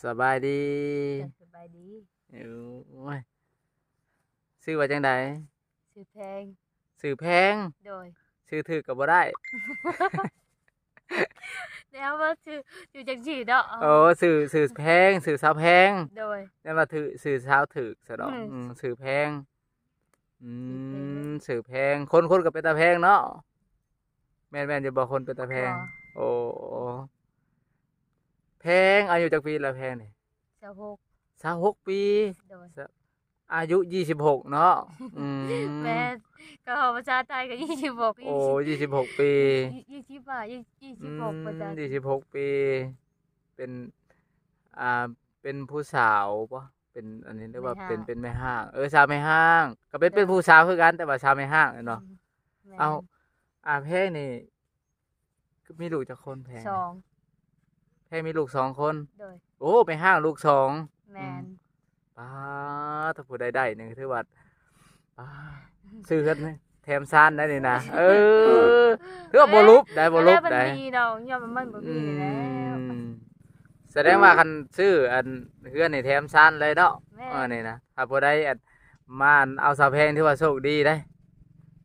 สบายดีจ้ะสบายดีโอ้ยซื้อว่าจังใดชื่อแพงซื้อแพงโดย ซื้อถูกก็บ่ได้ แล้วว่าชื่อจังซี่เนาะโอ้ซื้อแพงซื้อสาวแพงโดยแต่ว่าถือซื้อสาวถูกซะดอกอืมซื้อแพงอืชื่อแพงซื้อแพงคนก็เป็นตาแพงเนาะแม่นๆอยู่บ่คนเป็นตาแพบ่งโอ้แพงอายุจักปีละแพงนี่2626ปีโดย สอายุ26เนาะอื แม่มนก็ภาษาไทยก็26โอ้26ปี 20บาท26ภาษา26 ปีเป็นอ่าเป็นผู้สาวปะเป็นอันนี้เรียกว่าแม่ห้างเป็นแม่ห้างสาวแม่ห้างก็เป็นโดยเป็นผู้สาวคือกันแต่ว่าสาวแม่ห้างเนาะแม่เอานแพงนี่มีลูกจักคนแพงสองแพงมีลูก2 คนโดยโอ้แม่ห้างลูก2อืแม่มนป้าถ้าผู้ใดได้นี่ถือว่าป้าซื้อกันไหมแถมซ่านได้นี่นะถือว่าบ่ลุบได้บ่ลุบแล้วมันได้ มีดอกย่อมมันบ่มีนี่แล้ว มแสดงว่าคันซื้ออันเฮือนนี่แถมซันเลยเนาะแม่น นี่นะถ้าบ่ได้อันมาอันเอาสาวแพงที่ว่าโชคดีได้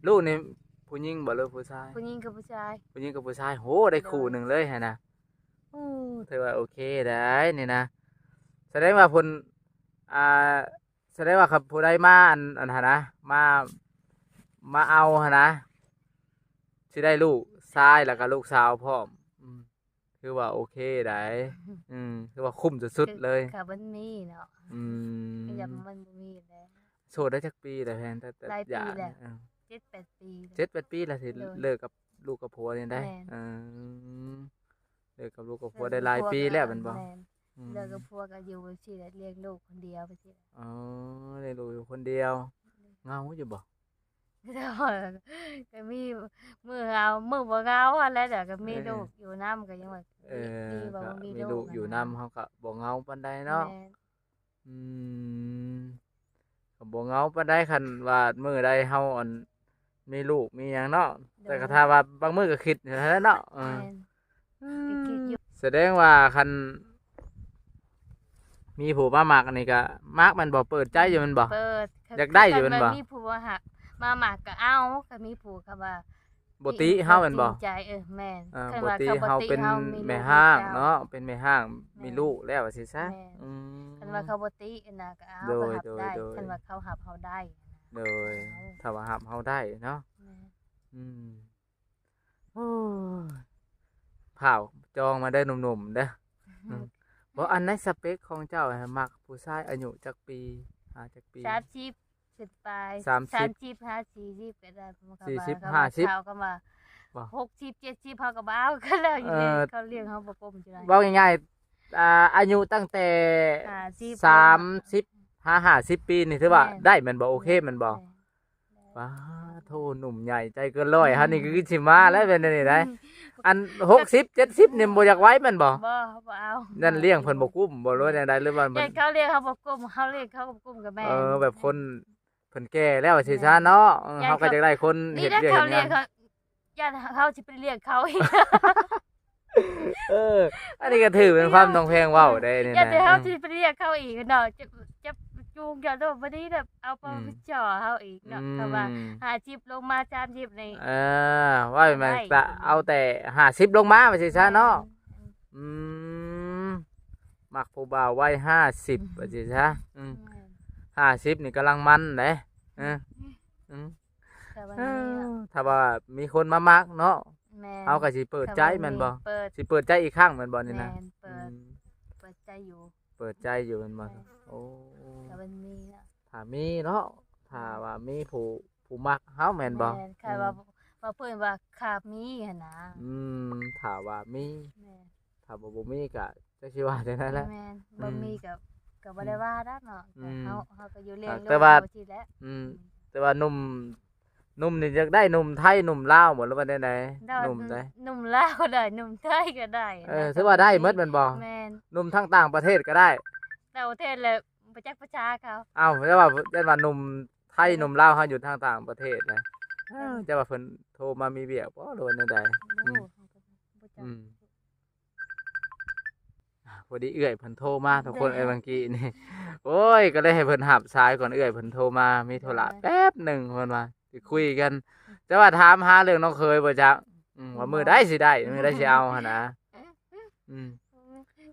ลูกนี่ผู้หญิงบ่หรือผู้ชายผู้หญิงกับผู้ชายผู้หญิงกับผู้ชายโหได้คู่หนึ่งเลยหั่นนะโอ้ถือว่าโอเคได้นี่นะแสดงว่าเพิ่นอ่าแสดงว่าครับผู้ใดมาอันหั่นนะมาเอาหั่นนะสิได้ลูกชายแล้วก็ลูกสาวพร้อมคือว่าโอเคได้คือว่าคุ้มสุดๆเลยก็มันมีเนาะอืก็อย่ามมันบ่มีแล้ว โสดได้จักปีแล้วแพนแต่หลายหย่าปีแล้ว เนี่ย7-8 ปีแล้ว7-8 ปีแล้วสิโดยเลิกกับลูกกับผัวนี่ได้แม่นเลิกกับลูกกับผัวเลิกได้หลายกับผัวปีก็แล้วแม่นบ่แม่นอืเลิกมกับผัวก็อยู่จังซี่แหละเลี้ยงลูกคนเดียวไปซี่แหละ อ๋อได้ลูกอยู่คนเดียวเหงาอยู่บ่ ก็มีมื้อเหงามื้อบ่เหงาหั้นแหละเดี๋ยวก็มีเออลูกอยู่นำก็ยังว่าเอดีกว่าก็บ่มีมีลูกอะลูกอยู่นะนำเขาก็บ่เหงาปานใดเนาะแม่นอืมก็บ่เหงาปานใดคันว่ามื้อใดเฮาอันมีลูกมีหยังเนาะแต่ก็ถ้าว่าบางมื้อก็คิดเท่านั้นเนาะแม่นก็คิดอยู่แสดงว่าคันมีผู้มามักนี่ก็มักมันบ่เปิดใจอยู่แมันบ่เปิดอยากได้อยู่แม่นบ่มีผู้ว่าหักมาหมักก็เอาก็มีผู้เขาว่าบ่ติเฮาแม่นบ่จริงใจแม่นคันบ่ว่าติเขาบ่ เฮา ติ เป็น เฮามีลูกมีแม่ห้างเต้า เนาะเป็นแม่ห้างมี แม่น ลูกแล้วว่าสิซะแม่น อืม คันว่าเขาบ่ตินะก็เอา โด ก็ ย หับได้ โดย คันว่าเขาหับเฮาได้โดยเอา ถ้าว่าหับเฮาได้เนาะแม่น อืมโอ้ยผาวจองมาเด้อหนุ่มๆเด้ออืมบ่อันในสเปคของเจ้าอะมักผู้ชายอายุจักปีจักปี30ขึ้นไป30 30 40ก็ได้เพราะว่าเขาว่า40 เขาว่า50เขาก็ว่า บ่ 60 70เขาก็บ่เอาก็แล้วอยู่นี่เขาเลี้ยงเขาบ่กลมจังได๋ เว้าง่ายๆอายุตั้งแต่50 30 50 ปีนี่ถือว่าแม่น ได้แม่นบ่โอเคแม่นบ่ แม่น ว้าโทหนุ่มใหญ่ใจเกินร้อยฮะนี่คือสิมาแล้วเป็นอันนี่ได้อัน60 70นี่บ่อยากไว้แม่นบ่บ่เอา นั่นเลี้ยงเพิ่นบ่กุ้มบ่รู้ว่าจังไดหรือว่ามัน เฮ็ดเขาเลี้ยงเขาบ่กลมเขาเลี้ยงเขาบ่กลมกับแม่น แบบคนเพิ่นแก่แล้วสิซะเนาะยาย เฮาก็อยากได้คน นี่ เฮ็ด ถ้า เวียก เขา เฮ็ด เลี้ย งาง น เขาย่านเขาสิไปเลี้ยงเขาอีก เอออันนี้ก็ถือเป็นความต้องแพงเว้าได้นี่ ย่าน นะ แต่เขาสิไปเลี้ยงเขาอีกเนาะจะจูงจะโดนบ่ได้แบบเอาไปจ่อเขาอีกเนาะเพราะว่า50ลงมา30นี่ ว่ามันจะเอาแต่50ลงมาว่าสิซะเนาะอืมมักผู้บ่าววัย50ว่าสิซะ50นี่กำลังมันเด้เอออืม แต่วัน เอ นี้ ถ้าว่ามีคนมามักเนาะ แม่น เอาก็สิเปิดใจแม่นบ่ เปิด สิเปิดใจอีกครั้งแม่นบ่นี่ แม่ นะ นเปิด อืม เปิดใจอยู่ เปิดใจอยู่แม่นบ่โอ้ แต่วันนี้เนาะ ถ้ามีเนาะถ้าว่ามีผู้มักเฮาแม่นบ่ แม่นค่ะว่าเพิ่นว่าขาบมีหั่นนะ ถ้าว่ามี แม่น ถ้าบ่มีก็จักสิว่าจังได๋แหละ แม่นบ่มีก็บ่ได้ว่าดอกเนาะแต่เฮาก็อยู่เลี้ยง แต่ว่า ที่แหล้ว แต่ว่าหนุ่มนี่อยากได้หนุ่มไทยหนุ่มลาวหมดหรือว่าใดๆหนุ่มใด หนุ่มลาวก็ได้หนุ่มไทยก็ได้ ถือว่าได้หมดแม่นบ่ แม่น หนุ่มทั้งต่างประเทศก็ได้ แต่ประเทศเลยบ่จักประชาเขา อ้าวแต่ว่าหนุ่มไทยหนุ่มลาวเฮาอยู่ทางต่างประเทศนะจะว่าเพิ่นโทรมามีเวียกบ่หรือว่าจังได โอ้บ่จัก อืม พอดีเอื้อยเพิ่นโทรมาทุกคนเอ้ยเมื่อกี้นี่โอ้ยก็เลยให้เพิ่นหับสายก่อนเอื้อยเพิ่นโทรมามีธุระแป๊บหนึงเพิ่นว่าสิคุยกันแต่ว่าถามหาเรื่องน้องเคยบ่จักว่ามื้อใดสิได้มื้อใดสิเอาหั่นนะอืม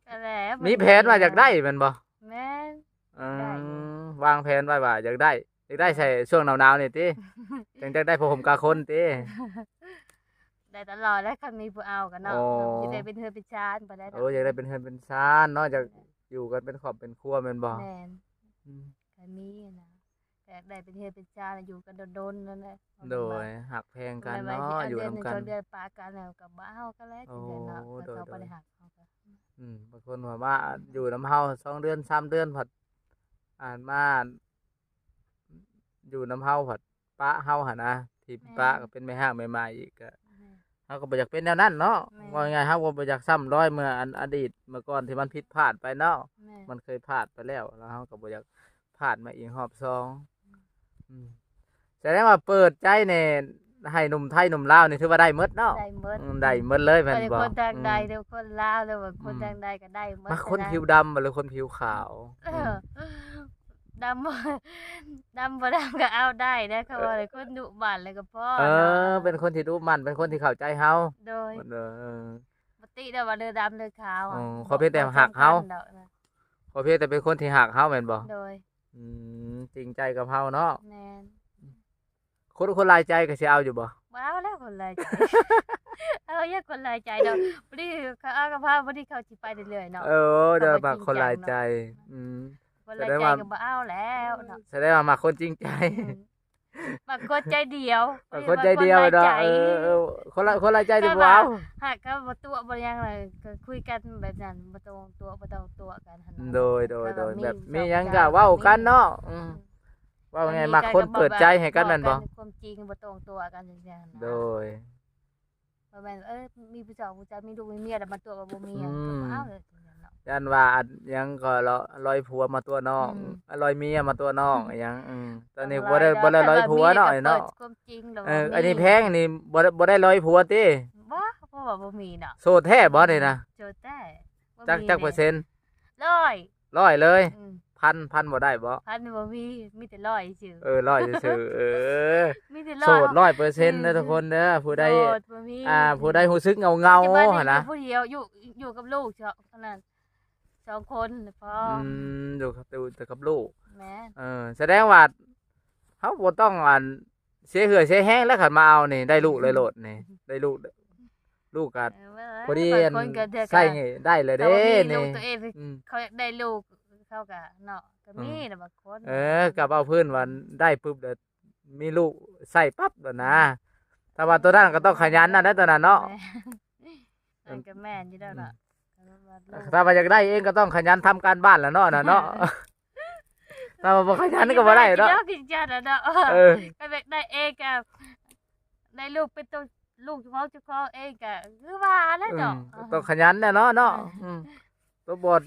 ก็แหละ มีแผนว่าอยากได้แม่นบ่ แม่น อื ได้อยู่ วางแผนไว้ว่าอยากได้ใส่ช่วงหนาวๆนี่ติจังจะได้ผ้าห่มกาคนติ ได้ตลอดแล้วคันมีผู้เอากันเนาะ อ๋อ สิได้เป็นเฮือเป็นชานบ่ได้ดอก โอ้อยากได้เป็นเฮือนเป็นซ่านเนาะอยากอยู่กันเป็นครอบเป็นครัวแม่นบ่ แม่น อืม ก็มีนะแต่ได้เป็นเฮือเป็นชานอยู่กันโดนๆนั่นแหละ โดยหักแพงกัน บ่ เนาะ ว่สิ อยู่ เดื นํ หง กัน สองเดือนปากันแล้วก็บ่เอากันแล้วจังได๋เนาะ โอ้ แล้วเขา โดย บ่ได้หักเขาก็ บางคนว่ามาอยู่นํเฮา2เดือน3เดือนผัดอ่านมาอยู่นํเฮาผัดปะเฮาหั่นนะที่ปะก็เป็นแม่ห้างแม่ไม้อีกก็ แม่น เฮาก็บ่อยากเป็นแนวนั้นเนาะ แม่น ว่าไงเฮาก็บ่อยากซ้ำรอยเมื่ออดีตเมื่อก่อนที่มันผิดพลาดไปเนาะ แม่น มันเคยพลาดไปแล้วเฮาก็บ่อยากพลาดมาอีกรอบสองอืมแสดงว่าเปิดใจเนี่ยให้หนุ่มไทยหนุ่มลาวนี่ถือว่าได้หมดเนาะ ได้หมด ได้หมดเลยแม่น บ่ได้ บ่ คนทางใด อืม หรือคนลาวหรือว่าคนทางใดก็ได้หมด มาคน ะ ผิวดำบ่หรือคนผิวขาว เออดำบ่ดำบ่ดำก็เอาได้นะเขาว่าเลยคนดุบ้านเลยก็พอ เออ นาะ เป็นคนที่ดูมันเป็นคนที่เข้าใจเฮา โดย เออ ปกติแล้วว่าเรือดำเรือขาว อ๋อเขาเพียงแต่หักเฮา บ่สำคัญดอกนะ พอเพียงแต่เป็นคนที่หักเฮาแม่นบ่ โดย อืมจริงใจกับเฮาเนาะ แม่น คนหลายใจก็สิเอาอยู่บ่ ว้าวแล้วคนหลายใจ เอาอย่าคนหลายใจดอกบ่ได้เขาเอากับพาบ่ได้เขาสิไปเรื่อยๆเนาะ เออเด้อมาคนหลายใจอืม คนหลาย แสดง ใจ ว่า ก็บ่เอาแล้วเนาะ แสดงว่ามาคนจริงใจ อืมมักคนใจเดียว มาคนใจเดียว บ่ไ เนาะ ใจ คนหลายใจดี แต่ บ่เอา หากเขาบ่ตัวบ่หยังเลยก็คุยกันแบบนั้นบ่ต้องตัวกันหั่นน่ะ โดย แต่ว่า แบบมี สอง หยัง อย่ ก็ ง เว้ากันเนาะ อืม ว่าไงมาคนเปิดใจให้กันแม่นบ่ ความจริงบ่ตรงตัวกันจังซี่หั่นนะ โดย บ่แม่นมีผู้สาวผู้ชายมีลูกมีเมียแล้วมาตัวว่าบ่มีอะ อืม ก็บ่เอาเลยจังซี่เนาะ ยันว่าอันหยังก็ลอยผัวมาตัวน้อง อืม ลอยเมียมาตัวน้องอิหยังตอนนี้บ่ได้ลอยผัวเนาะไอ้เนาะ ปิดความจริงแล้ว อันนี้แพงนี่บ่ได้ลอยผัวติ บ่เพราะว่าบ่มีเนาะ โสดแท้บ่นี่นะ โจทย์แต่บ่ จักเปอร์เซ็นต์ ร้อย 100เลย อืม พันบ่ได้บ่ พันบ่มีแต่ร้อยซื่อ 100ซื่อๆมีแต่ โส ร้อย ด100%เด้อทุกคนเด้อผู้ใด โสดบ่มี ผู้ใดรู้สึกเงา ปัจจุบั ๆหั่นนะ อยู่ผู้เดียวอยู่กับลูกเท่านั้นสองคนพออ อยู่กับลูก แม่น แสดงว่าเขาบ่ต้องเสียเหือเสียแห้งแล้วขันมาเอานี่ได้ลูกเลยโลดนี่ได้ลูกก็ พอดี บางคนก็เดือ ใส่ไงได้เลย แต่ เด้ ว่ามีลู นี่ กตัวเอง อืม เขาอยากได้ลูกเขาก็เนาะก็มีนะบางคน กับเอาพื้นวันได้ปุ๊บเดี๋ยวมีลูกใส่ปั๊บเดี๋ยวนะแต่ว่าตัวนั้นก็ต้องขยันนะได้ตัวนั้นเนาะ แม่นก็แม่นอยู่แล้วเนาะก็ว่าลูก ถ้าว่าอยากได้เองก็ต้องขยันทำการบ้านแล้วเนาะน่ะเนาะ ถ้าว่าบ่ขยันก็บ่ได้เนาะ กินจานเนาะ เออ ก็แบบได้เองก็ได้ลูกเป็นตัวลูกเจ้าของเองก็คือว่าแล้วเนาะ ต้องขยันแน่เนาะเนาะตัวบท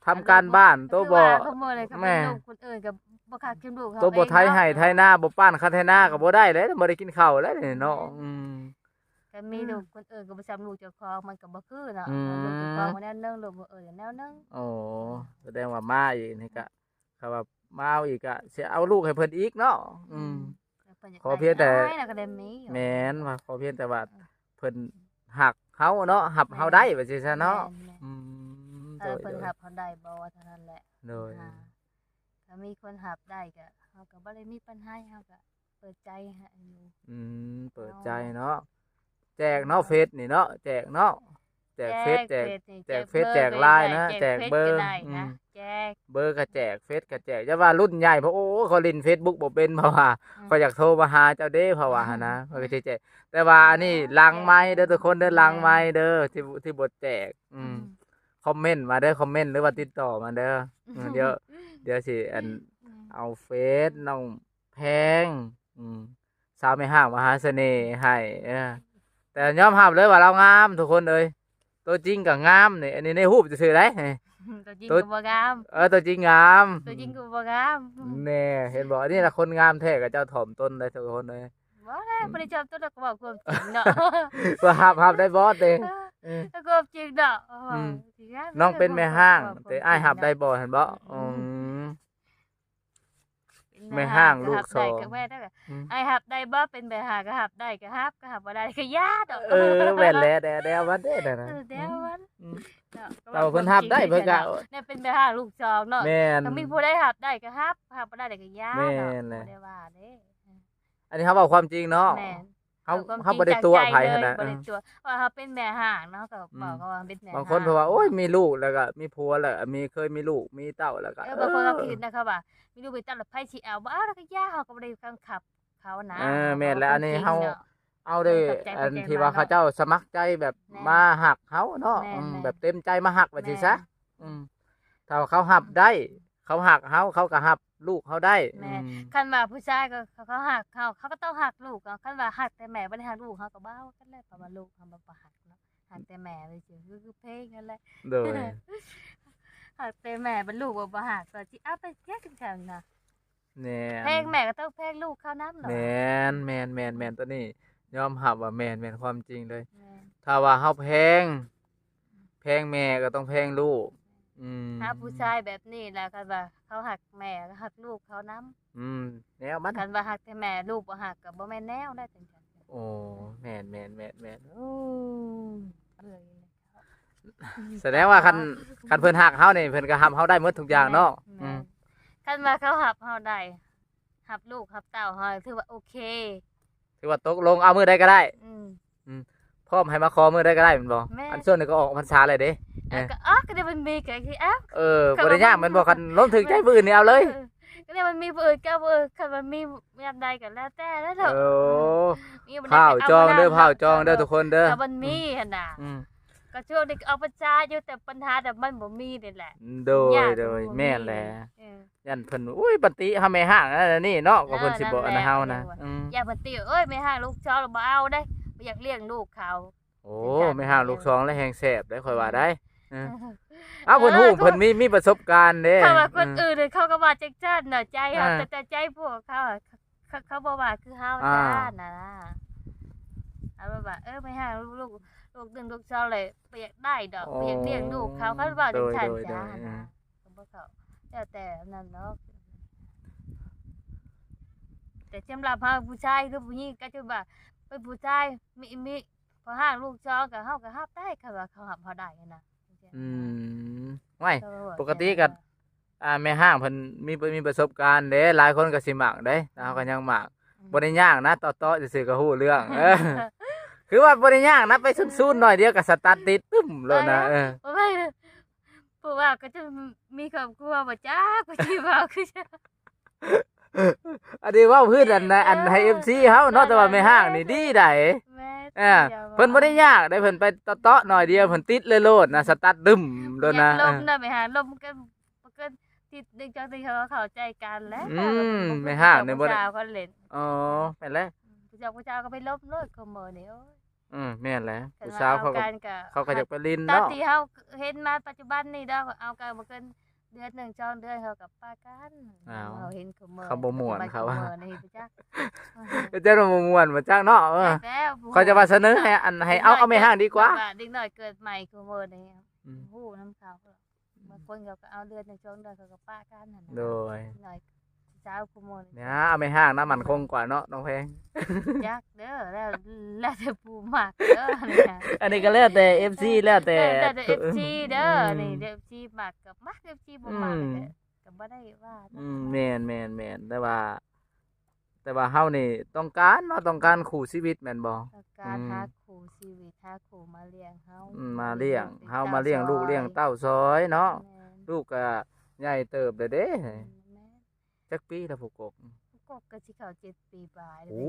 ทำการบ้านตัวบ คือ ท ว่าเขาบ่เลยเขา แม่ เป็นลูกคนอื่นก็บ่คักกินลูกเขา ตัวบทไทยให้ไทยหน้าบ่ป้านคาไทยหน้าก็บ่ได้เลยบ่ได้กินข้าวแล้วนี่เนาะ ก็มีลูกคนอื่นก็บ่ซ้ำลูกเจ้าของมันก็บ่คือเนาะ อืม ลูกเจ้าของมันแนวนึงลูกบ่แนวนึง โอ้แสดงว่ามาอีกนี่ก็ถ้าว่ามาเอาอีกก็สิเอาลูกให้เพิ่นอีกเนาะขอเพียงแต่ น้อยน่ะก็ได้มีอยู่ แม่นว่าขอเพียงแต่ว่าเพิ่นหักเฮาเนาะหับเฮาได้ว่าสิซะเนาะ แม่น อืม ๆเพิ่นรับเขาได้บ่เท่านั้นแหละ โดย ถ้ามีคนหับได้ก็เฮาก็บ่ได้มีปัญหาเฮาก็เปิดใจให้อยู่ เปิดใจเนาะแจกเนาะเฟซนี่เนาะแจกเนาะแจกเฟซแจก แจกเฟซแจกไลน์นะแจกเบอร์ ได้นะแจก เบอร์ก็แจกเฟซก็แจกอย่าว่ารุ่นใหญ่เพราะโอ้เขาเล่น Facebook บ่เป็นเพราะว่าเขาอยากโทรมาหาเจ้าเด้เพราะว่าหั่นนะเพิ่นก็สิแจกแต่ว่าอันนี้หลังไม้เด้อทุกคนเด้อหลังไม้เด้อที่บ่แจกคอมเมนต์มาเด้อคอมเมนต์หรือว่าติดต่อมาเด้อเดี๋ยวสิเอาเฟซน้องแพงสาวไม่ห้างมหาเสน่ห์ให้แต่ยอมรับเลยว่าเรางามทุกคนเอ้ยตัวจริงก็งามนี่อันนี้ในรูปซื่อๆได้ ตัวจริง ตัว ก็บ่งาม ตัวจริงงาม ตัวจริงก็บ่งาม แน่เห็นบอกนี่แหละคนงามแท้กับเจ้าถ่อมต้นได้ทุกคนเลย บ่ได้บ่ได้ชอบตัวก็บอกความจริงเนาะ ว่าหับได้บอสเด้ แล้วก็จริงดอก ม น้องเป็นแม่ห้าง แต่อ้ายหับได้บ่เห็นบ่ม แม่ห้างลูกสอง หับได้ก็แม่ได้ก็ อืม ไอ้หับได้บ่เป็นแม่ห้างก็หับได้ก็หับบ่ได้ก็ญาติดอก แม่นแล้วแด้ๆวันเด้อนะ เดี๋ยวมัน อืม นาะ เราเพิ่นหับได้เพิ่นก็ เนี่ยเป็นแม่ห้างลูกจองเนาะ แม่น ถ้ามีผู้ใดหับได้ก็หับบ่ได้ก็ญาติ แม่ เนาะ นแหละ บ่ได้ว่าเด้ อันนี้เขาบอกความจริงเนาะ แม่น เขา ความ เขา จริง บ่ได้ตัว จาก ไผ ใจ ขนาด เลยบ่ได้ตัวว่าเขาเป็นแม่ห้างเนาะก็บอกเขาว่าเป็นแม่ บางคนเพราะว่าโอ้ยมีลูกแล้วก็มีผัวแล้วเคยมีลูกมีเต้าแล้วก็ บางคนก็คิดนะครับว่ามีลูกไปตั้งแล้วไผสิเอาบ่เอาแล้วก็ญาติเขาก็บ่ได้บังคับเขานะ แม่นแล้วอันนี้ จริง เฮา นาะ เอาเด้อ เข้าใจ อัน เข้าใจ ที่ว่า มา เขาเจ้าสมัครใจแบบ แม่น มาหักเขาเนาะ แม่นแม่น แบบเต็มใจมาหักว่าสิซะ แม่น อืมถ้าเขาหับได้ เขาหักเขาก็หับลูกเขาได้ แม่ อืม คันว่าผู้ชายก็เขาหักเขาก็ต้องหักลูกอะคันว่าหักแต่แม่บ่ได้หักลูกเขาก็บ่เอากันแหละเพราะว่าลูกเขาบ่หักเนาะหักแต่แม่เลยสิคือเพลงนั่นแหละ โดย หักแต่แม่เป็นลูกบ่หักก็สิเอาไปแยกกันนะ แม่น เพลงแม่ก็ต้องเพลงลูกเขานำเนาะ แม่นตัวนี้ยอมรับว่าแม่นความจริงเลย แม่น ถ้าว่าเฮาแพงแม่ก็ต้องแพงลูก อืม ถ้าผู้ชายแบบนี้แหละคันว่าเขาหักแม่ก็หักลูกเขานำ อืมแนวมัน คันว่าหักแต่แม่ลูกบ่หักก็บ่แม่นแนวได้จังซั่น โอ้แม่นโอ้ เบื่ออยู่เลย แสดงว่าคันเพิ่นหักเฮานี่เพิ่นก็หับเฮาได้หมดทุกอย่างเนาะ แม่นคันว่าเขาหับเฮาได้หับลูกหับเต้าเฮาถือว่าโอเค ถือว่าตกลงเอามือใดก็ได้ อืม พร้อมให้มาขอมือใดก็ได้แม่นบ่ แม่น อันส่วนนี้ก็ออกพรรษาเลยเด้ ก็ก็ได้มันมีก็คืออ้าว บ่ได้ยากแม่นบ่คันล้มถึงใจผู้อื่นนี่เอาเลย ก็ได้มันมีผู้อื่นก็ผู้อื่นคันมันมียามใดก็แล้วแต่แล้วเถอะ โอ้ มีบ่ได้ เผา ไป จองเด้อ ม เผาจองเด้อทุกคนเด้อ ถ้ามันมีหั่นน่ะ อืม ก็ช่วงนี้ก็เอาประจาอยู่แต่ปัญหาแต่มันบ่มีนี่แหละ โดย ยาก โดย บ่ แม่นแหละ เออ ยันเพิ่นอุ้ยปฏิเฮาไม่ห่างอันนี่เนาะก็เพิ่นสิบ่อันเฮานะอืม อย่ามาติเอ้ยไม่ห่างลูกชอบบ่เอาได้บ่อยากเลี้ยงลูกเขา โอ้ไม่ห่างลูกสองแล้วแฮงแซ่บได้ค่อยว่าได้เออเอ้าเพิ่นฮู้เพิ่นมีประสบการณ์เด้ ถ้าว่าคนอื่นเนี่ยเขาก็ว่าจังซั่นน่ะใจเฮา อ่า แต่ใจพวกเขาอะเขาบ่ว่าคือเฮา อ่า จ้าน่ะนะเอาว่าไม่ห่างลูกดึงลูกชอบเลยบ่อยากได้ดอกบ่อยากเลี้ยงลูกเขาเขาว่าจังซั่นจ้าน่ะก็บ่เขาแล้วแต่นั่นเนาะแต่สำหรับเฮาผู้ชายหรือผู้หญิงก็จะว่าเป็นผู้ชายมีพอห่างลูกชอบก็เฮาก็รับได้ค่ะว่าเขารับเฮาได้นะ อืมไว้ปกติก็แม่ห้างเพิ่นมีประสบการณ์เด้หลายคนก็สิมักเด้แต่เฮาก็ยังมักบ่ได้ยากนะต่อๆซื่อๆก็ฮู้เรื่องคือว่าบ่ได้ยากนะไปซุ่นๆหน่อยเดียวก็สตาร์ทติดตึ้มแล้วนะบ่ไม่เพราะว่าก็จะมีครอบครัวบ่จักว่าสิว่าคือจะ อันนี้เว้าพื้นอันให้ FC เฮาเนาะแต่ว่าแม่ห้างนี่ดีได้ แม่ เพิ่นบ่ได้ยากได้เพิ่นไปเตาะๆหน่อยเดียวเพิ่นติดเลยโลดนะสตาร์ทดึมโลดนะ ลมได้ไหมฮะลมก็ติดดึงจังที่เขาเข้าใจกันแล้ว ไม่ห้างเนี่ยบ่ ผู้ ได้ ชายเขาเล่น อ๋อแม่นแล้ว ผู้ชายก็ไปลบโลดขโมยนี่โอ้ย แม่นแล้วผู้สาวเขาก็ กันก็ เขาก็อยากไปลิน ตอน เนาะ ที่เฮาเห็นมาปัจจุบันนี่ดอกเอากันบ่เกินเดือนหนึ่งสองเดือนเขากับป้ากันเขาเห็นขโมย เขาบ่ม่วนเขาว่า นี่ไปจัก เจ้าบ่ม่วนบ่จักเนาะเขาจะว่าเสนอให้เอาแม่ห้างดีกว่า เด็กน้อยเกิดใหม่ขโมยนี่ อืม ฮู้น้ำเขาบางคนเขาก็เอาเดือนหนึ่งสองเดือนเขาก็ป้ากันนั่นน่ะ โดย หน่อยเช้าขโมย เนี่ยเอาแม่ห้างนะมันคงกว่าเนาะน้องแพง จักเด้อแล้วแต่ผู้มักเด้อเนี่ย อันนี้ก็แล้วแต่ FC แล้วแต่ แต่ FC เด้อนี่ FC มักกับมัก FC บ่มักก็บ่ได้ว่า แม่นแต่ว่าเฮานี่ต้องการเนาะต้องการคู่ชีวิตแม่นบ่ การหาคู่ชีวิตหาคู่มาเลี้ยงเฮา มาเลี้ยงเฮามาเลี้ยงลูกเลี้ยงเต้าซอยเนาะลูกก็ใหญ่เติบเลยเด้จักปีแล้วผู้กก กบก็สิเข้า7 ปีปลาย โอ้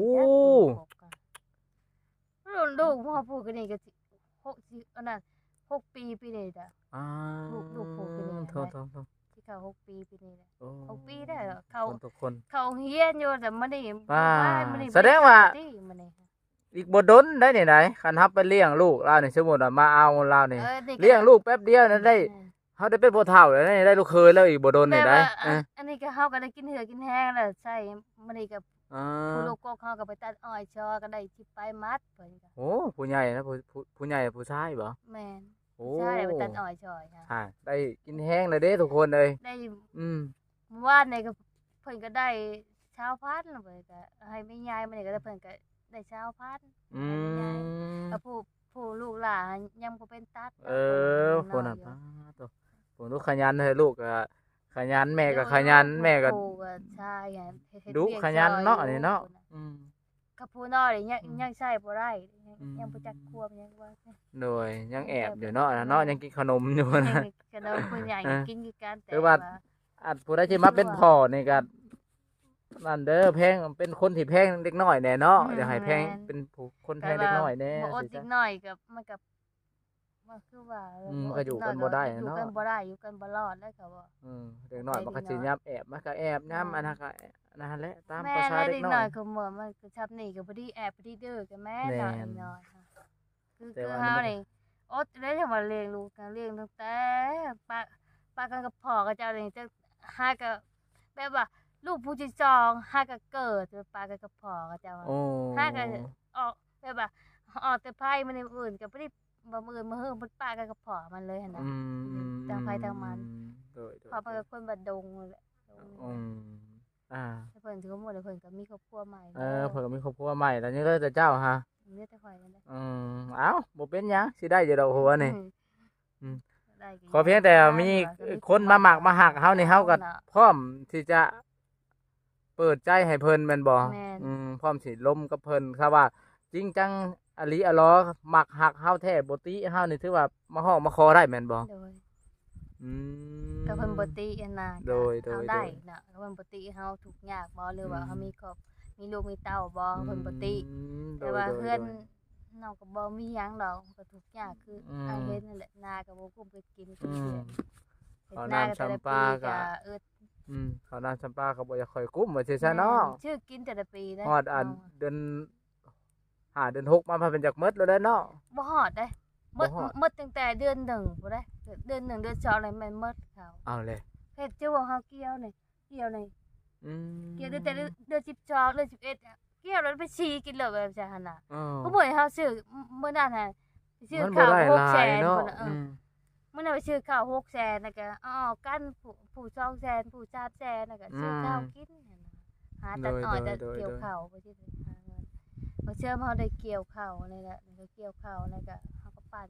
ลูกพ่อพูดกันนี่ก็สิ6อันนั้น6 ปีปีนี้จ้ะ อ่า ลูกผูกไปเลย โทษ สิเข้า6 ปีปีนี้แหละ โอ้ 6 ปีได้เหรอเขา ทุกคน เขาเฮียนอยู่แต่มันนี่ ว่า มันนี่ แสดงว่า มันนี่ อีกบ่ดนได้นี่ไหนคันทับไปเลี้ยงลูกเรานี่สมมุติว่ามาเอาเรานี่ นี่ เลี้ยงลูกแป๊บเดียวนั้นได้เฮาได้เป็นพ่อเฒ่าแล้วนี่ได้ลูกเคยแล้วอีกบ่ดนนี่ได้ อันนี้ก็เฮาก็ได้กินเหือกินแห้งแล้วใช่มันนี่ก็ อ่า ผู้ลูกกกเขาก็ไปตัดอ้อยชอก็ได้สิไปมัดเพิ่นก็ โอ้ผู้ใหญ่นะผู้ใหญ่ผู้ชายบ่ แม่น โอ้ ใช่ไปตัดอ้อยชอยค่ะ ได้กินแห้งเลยเด้ทุกคนเลย ได้ อืม เมื่อวานนี่ก็เพิ่นก็ได้ชาวพันธุ์เพิ่นก็ให้แม่ยายมานี่ก็ได้เพิ่นก็ได้ชาวพันธุ์ อื ให้แม่ยาย ม แล้วผู้ลูกหลานยังบ่เป็นตัด คนนั้นป้าตัวผมลูกขยันเลยลูกก็ขยันแม่ก็ขยันแม่ก็ ผู้ก็ใช่ค่ะเฮ็ด ดุ เวียก ขยันเนาะ ซอย นี่เนาะ อยู่ อืม กับผู้น้อยนี่ยังใช้บ่ได้ อืม ยังบ่จักควบยังว่า โดยยังแอบอยู่เนาะเนาะยังกินขนมอยู่ ยัง นะ กระโดดผู้ใหญ่ เออ กินคือกันแต่ คือว่า อัดผู้ใดที่มาเป็นพ่อนี่ก็นั่นเด้อแพงเป็นคนที่แพงเด็กน้อยแน่เนาะอย่าให้แพงเป็นผู้คนแพงเด็กน้อยแน่ บ่อด สิ อี จ๊ะ กหน่อยกับมันกับมันคือว่า มันก็อยู่กันบ่ได้ อยู่ เนาะ กันบ่ได้อยู่กันบ่รอดแล้วก็บ่ เด็กน้อยมันก็สิยับแอบมันก็แอบย้ำอันนั้นก็นั่นแหละตาม แม่ ภาษา และ เด็ เด็ ก ก น้ น้ อ อย ยคือเหมือนมันก็ชับนี่ก็บ่ได้แอบบ่ได้ดื้อกับแม่ แม่ น้อย น น้อยค่ะคือ แต่ คือ ว่า เฮา มัน นี่อดได้ทำมาเลี้ยงลูกกันเลี้ยงตั้งแต่ป้ากันกับพ่อก็เจ้านี่จะหาก็แบบว่าลูกผู้ที่สองหาก็เกิดป้ากันกับพ่อก็เจ้า โอ้ หาก็ออกแบบว่าออกแต่ไผมันอื่นก็บ่ได้บ่มื้ออื่นมาเฮิงมันป้ากันกับพ่อมันเลยหั่นน่ะ ทางไผทางมัน โดย เพราะเพิ่นก็คนบัดดงนั่นแหละดง อืมอ่า แต่เพิ่นถือว่าหมดแล้วเพิ่นก็มีครอบครัวใหม่ เพิ่นก็มีครอบครัวใหม่แล้วนี่ก็จะเจ้าฮะ เหลือแต่ข่อยนั่นแหละ เอ้าบ่เป็นหยังสิได้อยู่ดอกหัวนี่ อืม ได้ก็ ขอเพียงแต่มีคนมาหมักมาหักเฮานี่เฮาก็พร้อมที่จะเปิดใจให้เพิ่นแม่นบ่ แม่น พร้อมสิล้มกับเพิ่นถ้าว่า จริงจังอลิอะลอหมักหักเฮาแท้บ่ติเฮานี่ถือว่ามาฮ้องมาขอได้แม่นบ่ โดย อืม ก็เพิ่นบ่ติอันน่ะ โดย เอาได้น่ะก็เพิ่นบ่ติเฮาทุกข์ยากบ่หรือว่าเฮามีครอบมีลูกมีเต้าบ่เพิ่นบ่ติ โด แต่ ย ว่า โดย เพื่อน โดย น้องก็บ่มีหยังดอกก็ทุกข์ยากคืออ ม อ้ายเฮ็ดนั่นแหละนาก็บ่กุ้มไปกิน อืม เฮ็ด เอา นา น้ำ ก็แต่ละ ชำปา ปี ก็ ก็อึด เขาวน้ำจำปาก็บ่อยากค่อยกุ้มว่าสิซะเนาะ ชื่อกินแต่ละปีได้ ฮอดอันเดือน5เดือน6มาพาเป็นจากหมดแล้วเด้อเนาะ บ่ฮอดเด้หมด บ่ฮอด หมดตั้งแต่เดือน1พุ่นเด้เดือน1เดือน2นี่แม่นหมดเขา เอาเลย เฮ็ดจังว่าเฮาเกี่ยวนี่เกี่ยวนี่ อืม เกี่ยวตั้งแต่เดือน12เดือน11อะเกี่ยวแล้วไปฉีกินเลยแบบจังหั่นน่ะ อ๋อ ก็บ่ให้เฮาซื้อมื้อนั้นน่ะซื้อ มันบ่ ข้าว ได้หลาย 600,000 เนาะ พุ่นน่ะมื้อนั้นไปซื้อข้าว600,000แล้วก็กันผู้200,000ผู้300,000แล้วก็ซื้อข้าวกินนั่นน่ะหาตัดอ้อยตัดเกี่ยวข้าวไปสิหาเงินพอเชื่อมเฮาได้เกี่ยวข้าวนี่แหละแล้วก็เกี่ยวข้าวแล้วก็เฮาก็ปั่น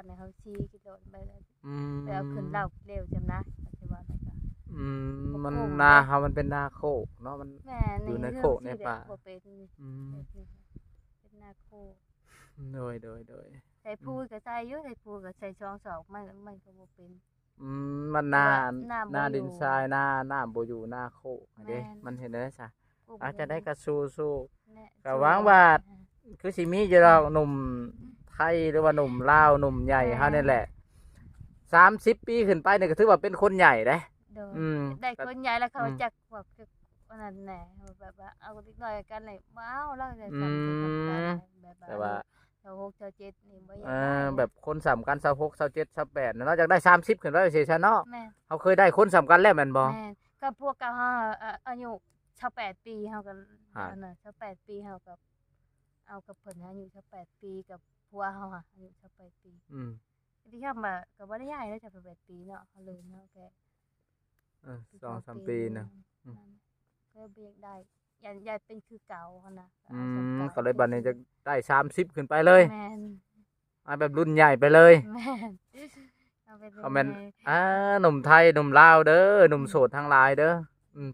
ให้เฮาชีกินโดดไปแล้ว อืม ไปเอาขึ้นเหล้าเร็วจำนะปัจจุบันแล้วก็ มัน โค้ง นาเฮามันเป็นนาโคกเนาะมัน แม่ อยู่ใน เรื่ โคกในป่า บ่เป็น อืม เป็นนาโคก โดยใส่พูดก็ใส่อยู่ใส่พูดก็ใส่ช่องสองมันก็บ่เป็น มันนา น้ำบ่ นา อยู่ ดินทรายนาน้ำบ่อยู่นาโคกเด้ แม่น มันเห็นได้ซะ ปลูก อาจจะได้กระสู้ แน่ ก็หวังว่า คือสิมีอยู่ดอกหนุ่มไทยหรือว่าหนุ่มลาวหนุ่มใหญ่เฮานี่แหละ30 ปีขึ้นไปนี่ก็ถือว่าเป็นคนใหญ่เด้ โดย อืม ได้คนใหญ่แล้วเขา อืม จักว่าคืออันนั้นแหละแบบว่าเอาเล็กน้อยกันเลยว้าวแล้วจะ อื ทำ ม แบบ แต่ว่า เจ้า6เจ้า7นี่บ่อยาก เอ ได้ แบบคนสำคัญ26 27 28เนาะจากได้30ขึ้นไปสิซะเนาะ แม่น เขาเคยได้คนสำคัญแล้วแม่นบ่ แม่นก็พวกเก่าเฮาอายุ28ปีเฮาก็ ฮะ อันน่ะ28ปีเฮากับเอากับเพิ่นอายุ28ปีกับผัวเฮาอะอายุ28ปี อืม ที่คำว่าก็บ่ได้ใหญ่แล้ว28ปีเนาะเขาเลยเนาะแก 2-3 ปีเนาะ อืม ก็บ่อยากได้อยากเป็นคือเก่าหั่นน่ะ ก็เลยบัดนี้จะได้30ขึ้นไปเลย แม่น มาแบบรุ่นใหญ่ไปเลย แม่นเอาไป คอมเมนต์ ลย หนุ่มไทยหนุ่มลาวเด้อหนุ่มโสดทั้งหลายเด้อ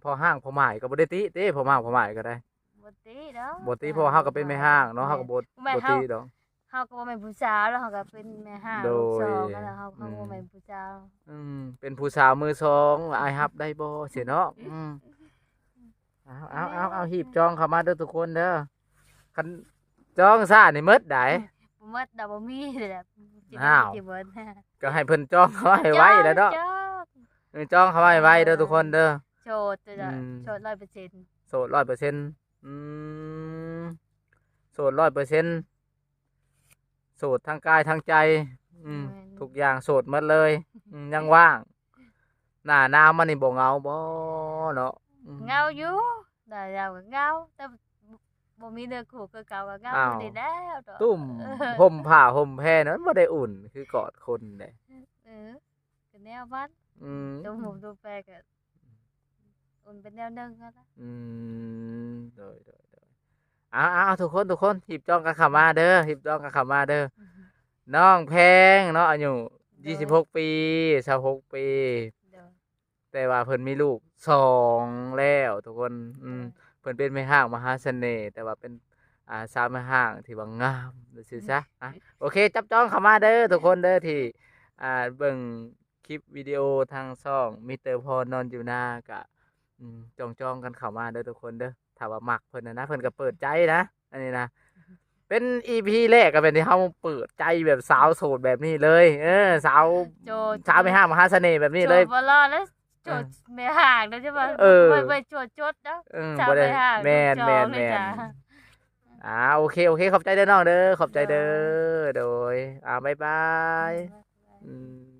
พอห้างพอหมายก็บ่ได้ติเด้พอห้างพอหมายก็ได้ บ่ติเนาะ บ่ติเพราะว่าเฮาก็เป็นแม่ห้างเนาะเฮาก็บ่ แม่ บ่ เฮา ติดอก เฮาก็บ่แม่นผู้สาวแล้วเฮาก็เป็นแม่ห้าง โดย ลูกสองแล้วเฮา อืม บ่แม่นผู้สาว เป็นผู้สาวมือสองอายฮับได้บ่สิเนาะเอาหีบจองเข้ามาเด้อทุกคนเด้อคันจองซ่านี่หมดได้ บ่หมดดอกบ่มีเลยแหละสิ อ้าว สิเบิด ก็ให้เพิ่นจองเขาให้ไว้แล้วเนาะ จ้ จองเขาไว้ไว้เด้อทุกคนเด้อ โสดจ้ะ อืม โสด100% โสด100%โสด100%โสดทั้งกายทั้งใจ ทุกอย่างโสดหมดเลยยังว่างหน้าหนาวมันนี่บ่เหงาบ่เนาะ เหงาอยู่ แต่ยาวก็เหงาแต่บ่มีเนื้อคู่คือเก่าก็เหงา อ้าว อยู่นี่แล้วดอก ตุ่ม เออ ห่มผ้าห่มแพรนั้นบ่ได้อุ่นคือกอดคนเด้ เออก็แนวมัน อืม ตัวหมูตัวแปรก็อุ่นเป็นแนวหนึงอะนะ อืมโดยเอาทุกคนหยิบจ้องกันเข้ามาเด้อหยิบจ้องกันเข้ามาเด้อน้องแพงเนาะอายุ26 ปี26 ปี เดี๋ยว แต่ว่าเพิ่นมีลูก2แล้วทุกคนเพิ่นเป็นแม่ห้างมหาเสน่ห์แต่ว่าเป็นสาวแม่ห้างที่ว่างามว่าซื่อซะโอเคจับจ้องเข้ามาเด้อทุกคนเด้อที่เบิ่งคลิปวิดีโอทางช่องมิสเตอร์พรนอนอยู่นากะจ้องกันเข้ามาเด้อทุกคนเด้อถ้าว่ามักเพิ่นนะเพิ่นก็เปิดใจนะอันนี้นะเป็น EP แรกก็เป็นที่เฮาเปิดใจแบบสาวโสดแบบนี้เลยสาว โจ สาวแม่ห้างมหาเสน่ห์แบบนี้เลย โจบ่รอดแล้วโจดไม่ห่างแล้วใช่ป่ะ เออ ไปโจดจดเนาะ ชาว บ่ได้ ไปห่าง แม่น จอ แม่ ง น เลย แม่น จ้ะ โอเคขอบใจเด้อน้องเด้อขอบใจเด้อ เด้อ โดยบ๊ายบาย บ๊ายบาย อืม